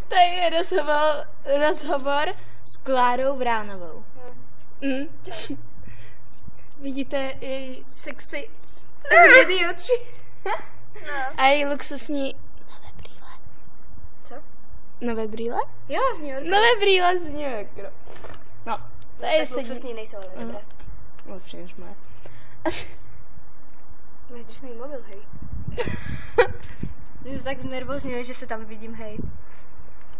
Tady je rozhovor s Klárou Vránovou. Vidíte její sexy hnědý oči. A její luxusní nové brýle. Co? Nové brýle? Jo, z New Yorku. Nové brýle z New Yorku. No, to je tak luxusní nejsou, ale dobré. No, příliš moje. Máš drsný mobil, hej. Mě to tak znervozňuje, že se tam vidím, hej.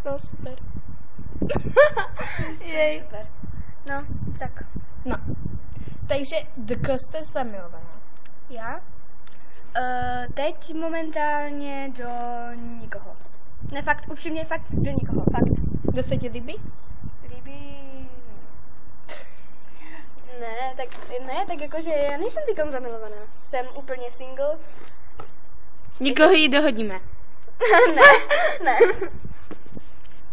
No, super. Jej. Super. No, tak. No, takže do koho jste zamilovaná? Já? Teď momentálně do nikoho. Ne, fakt, upřímně, fakt do nikoho, fakt. Kdo se ti líbí? Líbí... Ne, tak jakože já nejsem týkom zamilovaná. Jsem úplně single. Nikoho jí dohodíme.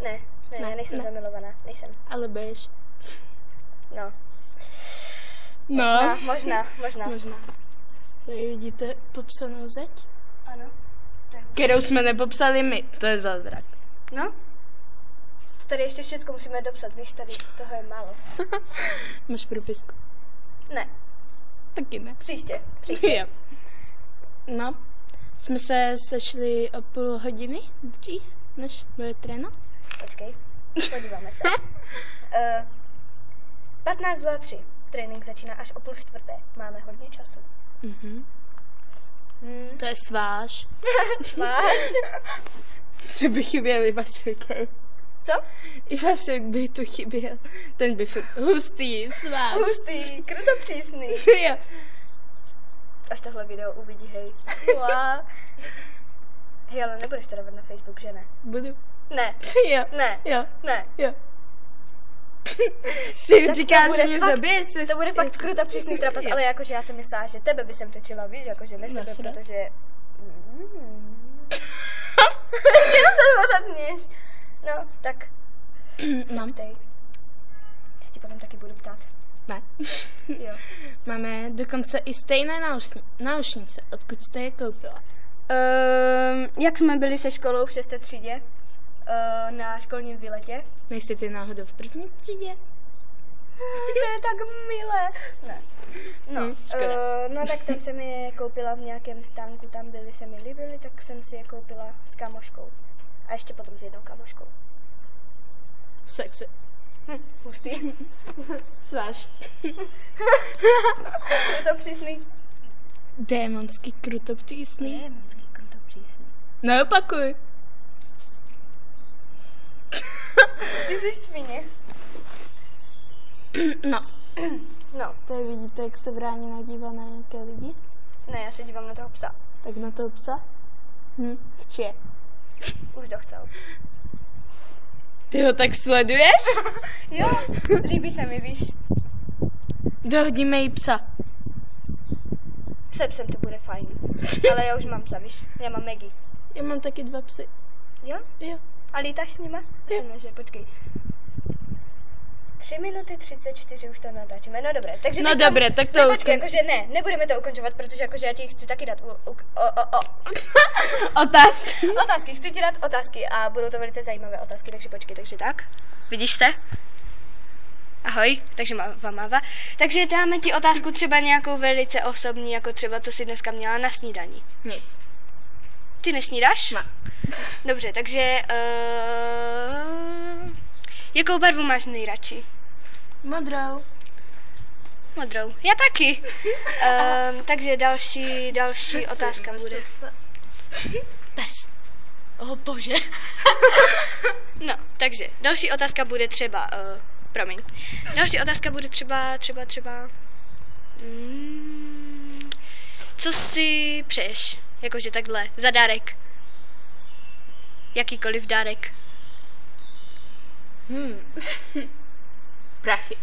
Ne, já nejsem zamilovaná, nejsem. Ale budeš. No. No. Možná. Tady vidíte popsanou zeď? Ano. Kterou jsme nepopsali my. To je zázrak. No. Tady ještě všechno musíme dopsat, víš, tady toho je málo. Máš propisku? Ne. Taky ne. Příště. Jo. No. Jsme se sešli o půl hodiny dřív, než bude tréno. Počkej, podíváme se. 15:03. Trénink začíná až o 3:30. Máme hodně času. To je sváž. Sváž? Co by chyběl Ivasek? Co? Ivasek by tu chyběl. Ten by furt hustý, sváž. Hustý, krutopřísný. Jo. Až tohle video uvidí, hej. Wow. Hej, ale nebudeš to dávat na Facebook, že ne? Budu. Ne. Jo. Ne. Jo. Ne. Jo. Si Tak říkáš, že mě zabije? To bude fakt krutopřísný trapas, ale jakože já jsem myslela, že tebe by jsem točila, víš, jakože ne sebe, protože... Čeho se odhazněš? No, tak se ptej. Ty ti potom taky budu ptát. Ne. Jo. Máme dokonce i stejné náušnice. Odkud jste je koupila? Jak jsme byli se školou v 6. třídě na školním výletě. Nejsi ty náhodou v první třídě? To je tak milé. Ne. No, no tak tam jsem je koupila v nějakém stánku, tam byly, se mi líbily, tak jsem si je koupila s kamoškou. A ještě potom s jednou kamoškou. Sexy. Hustý. Sváž. Je to přísný. Démonský krutopřísný. Démonský krutopřísný. Neopakuj. Ty jsi svině. No. No. Tady vidíte, jak se Vráně nadívá na nějaké lidi? Ne, já se dívám na toho psa. Tak na toho psa? Chči je. Už dochcel. Ty ho tak sleduješ? Jo, líbí se mi, víš. Dohodíme jí psa. Se psem to bude fajn. Ale já už mám psa, víš. Já mám Maggie. Já mám taky 2 psy. Jo? Jo. A lítáš s nima? Že počkej. 3 minuty 34 už to natáčíme. No dobré, takže... No dobré, tak to... Ne, počkej, jakože ne, nebudeme to ukončovat, protože jakože já ti chci taky dát Otázky. Otázky, chci ti dát otázky a budou to velice zajímavé otázky, takže počkej, takže tak. Vidíš se? Ahoj, takže máva. Takže dáme ti otázku třeba nějakou velice osobní, jako třeba co jsi dneska měla na snídani. Nic. Ty nesnídáš? Ne. Dobře, takže... jakou barvu máš nejradši? Modrou. Modrou. Já taky. Takže další otázka bude. Pes. Oh bože. No, takže další otázka bude třeba... promiň. Další otázka bude třeba... co si přeješ? Jakože takhle, za dárek. Jakýkoliv dárek. Prachy.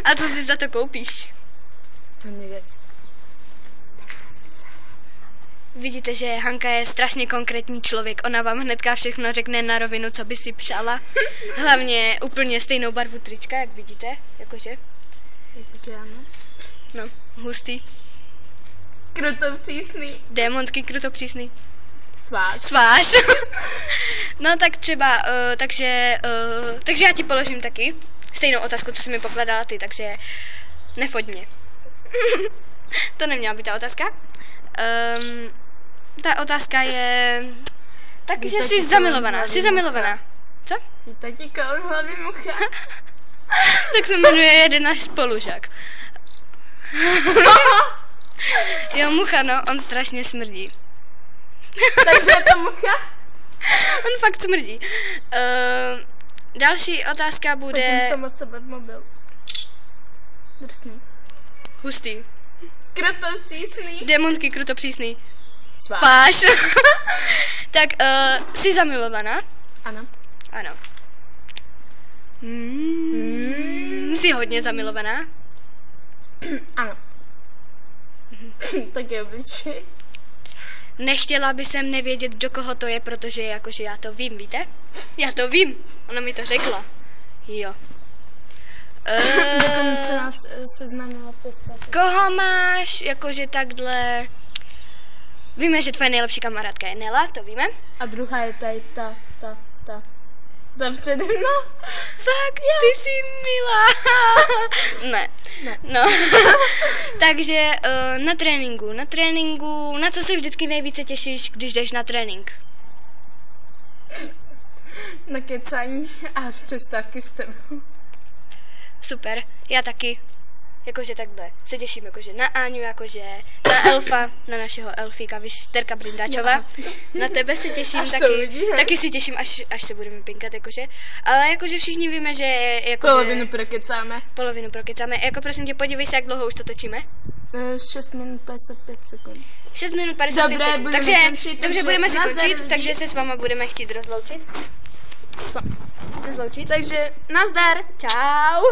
A co si za to koupíš? Hodně věc. Vidíte, že Hanka je strašně konkrétní člověk. Ona vám hnedka všechno řekne na rovinu, co by si přála. Hlavně úplně stejnou barvu trička, jak vidíte. Jakože. Jakože ano. No, hustý. Krutopřísný. Démonský krutopřísný. Sváš. No tak třeba, takže já ti položím taky stejnou otázku, co jsi mi pokladala ty, takže nefoď mě. To neměla být ta otázka. Ta otázka je, takže jsi zamilovaná. Co? Víte ti kolem hlavy mucha. Tak se jmenuje jeden náš spolužák. Jo, mucha, no, on strašně smrdí. Takže je to mucha? On fakt smrdí. Další otázka bude... Fotím sama sebe v mobil. Drsný. Hustý. Krutopřísný. Démonský, krutopřísný. Sváš. Tak, jsi zamilovaná? Ano. Ano. Jsi hodně zamilovaná? Ano. Tak je obličej. Nechtěla by jsem nevědět, do koho to je, protože jakože já to vím, víte? Já to vím. Ona mi to řekla. Jo. Dokonce nás seznámila přestat. Koho máš, jakože takhle... Víme, že tvoje nejlepší kamarádka je Nela, to víme. A druhá je tady ta přede mnou. Fakt, ty jsi milá. Ne. No. Takže na tréninku, na co se vždycky nejvíce těšíš, když jdeš na trénink? Na kecání a v přestávky s tebou. Super, já taky. Jakože takhle se těším jakože na Áňu, jakože na Elfa, na našeho Elfíka, víš, Terka Brindáčova. No. Na tebe se těším až taky si těším, až se budeme pinkat, jakože. Ale jakože všichni víme, že jakože... Polovinu prokecáme. Jako prosím tě, podívej se, jak dlouho už to točíme. 6 minut 55 sekund. 6 minut 55 sekund. Takže budeme si končit, takže se s váma budeme chtít rozloučit. Co? Rozloučit. Takže nazdar. Čau.